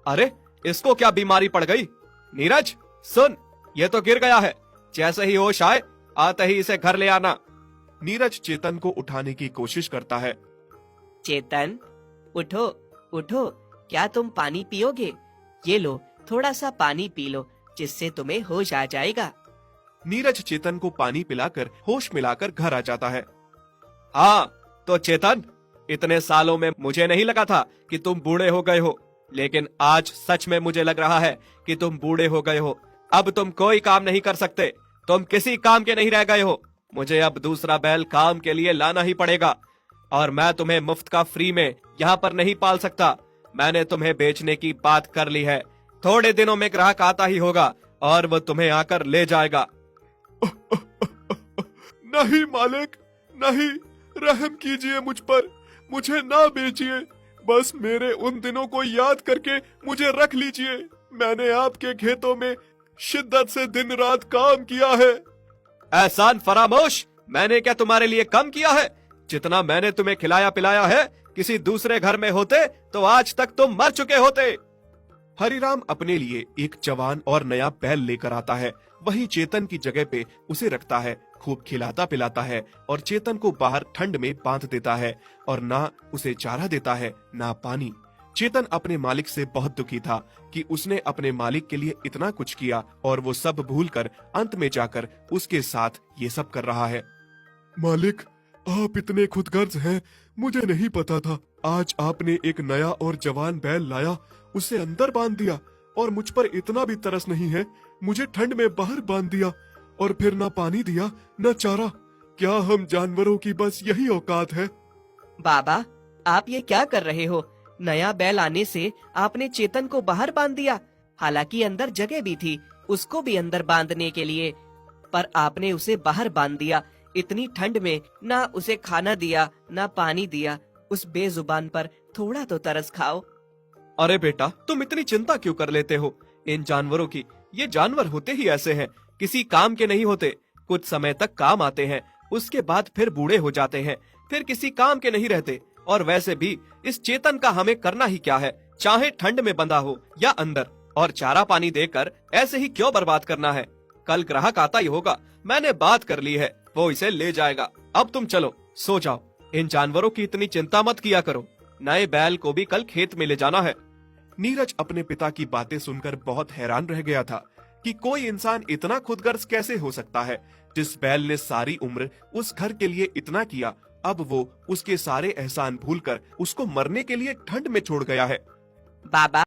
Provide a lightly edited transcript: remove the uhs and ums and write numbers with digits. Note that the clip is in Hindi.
अरे इसको क्या बीमारी पड़ गई? नीरज सुन, ये तो गिर गया है। जैसे ही होश आए आते ही इसे घर ले आना। नीरज चेतन को उठाने की कोशिश करता है। चेतन, उठो उठो, क्या तुम पानी पियोगे? ये लो, थोड़ा सा पानी पी लो, जिससे तुम्हें होश आ जाएगा। नीरज चेतन को पानी पिलाकर होश मिलाकर घर आ जाता है। हाँ तो चेतन, इतने सालों में मुझे नहीं लगा था कि तुम बूढ़े हो गए हो, लेकिन आज सच में मुझे लग रहा है कि तुम बूढ़े हो गए हो। अब तुम कोई काम नहीं कर सकते, तुम किसी काम के नहीं रह गए हो। मुझे अब दूसरा बैल काम के लिए लाना ही पड़ेगा, और मैं तुम्हें मुफ्त का फ्री में यहाँ पर नहीं पाल सकता। मैंने तुम्हें बेचने की बात कर ली है। थोड़े दिनों में ग्राहक आता ही होगा और वो तुम्हें आकर ले जाएगा। नहीं मालिक, नहीं, रहम कीजिए मुझ पर, मुझे ना बेचिए। बस मेरे उन दिनों को याद करके मुझे रख लीजिए। मैंने आपके खेतों में शिद्दत से दिन रात काम किया है। एहसान फरामोश, मैंने क्या तुम्हारे लिए कम किया है? जितना मैंने तुम्हें खिलाया पिलाया है, किसी दूसरे घर में होते तो आज तक तुम मर चुके होते। हरिराम अपने लिए एक जवान और नया बैल लेकर आता है। वहीं चेतन की जगह पे उसे रखता है, खूब खिलाता पिलाता है और चेतन को बाहर ठंड में बांध देता है और ना उसे चारा देता है ना पानी। चेतन अपने मालिक से बहुत दुखी था कि उसने अपने मालिक के लिए इतना कुछ किया और वो सब भूलकर अंत में जाकर उसके साथ ये सब कर रहा है। मालिक, आप इतने खुदगर्ज हैं, मुझे नहीं पता था। आज आपने एक नया और जवान बैल लाया, उसे अंदर बांध दिया और मुझ पर इतना भी तरस नहीं है। मुझे ठंड में बाहर बांध दिया और फिर ना पानी दिया न चारा। क्या हम जानवरों की बस यही औकात है? बाबा, आप ये क्या कर रहे हो? नया बैल आने से आपने चेतन को बाहर बांध दिया, हालांकि अंदर जगह भी थी उसको भी अंदर बांधने के लिए, पर आपने उसे बाहर बांध दिया। इतनी ठंड में ना उसे खाना दिया ना पानी दिया। उस बेजुबान पर थोड़ा तो तरस खाओ। अरे बेटा, तुम इतनी चिंता क्यों कर लेते हो इन जानवरों की? ये जानवर होते ही ऐसे हैं, किसी काम के नहीं होते। कुछ समय तक काम आते हैं, उसके बाद फिर बूढ़े हो जाते हैं, फिर किसी काम के नहीं रहते। और वैसे भी इस चेतन का हमें करना ही क्या है, चाहे ठंड में बंधा हो या अंदर। और चारा पानी देकर ऐसे ही क्यों बर्बाद करना है? कल ग्राहक आता ही होगा, मैंने बात कर ली है, वो इसे ले जाएगा। अब तुम चलो, सो जाओ। इन जानवरों की इतनी चिंता मत किया करो। नए बैल को भी कल खेत में ले जाना है। नीरज अपने पिता की बातें सुनकर बहुत हैरान रह गया था कि कोई इंसान इतना खुदगर्ज कैसे हो सकता है। जिस बैल ने सारी उम्र उस घर के लिए इतना किया, अब वो उसके सारे एहसान भूलकर उसको मरने के लिए ठंड में छोड़ गया है। बाबा,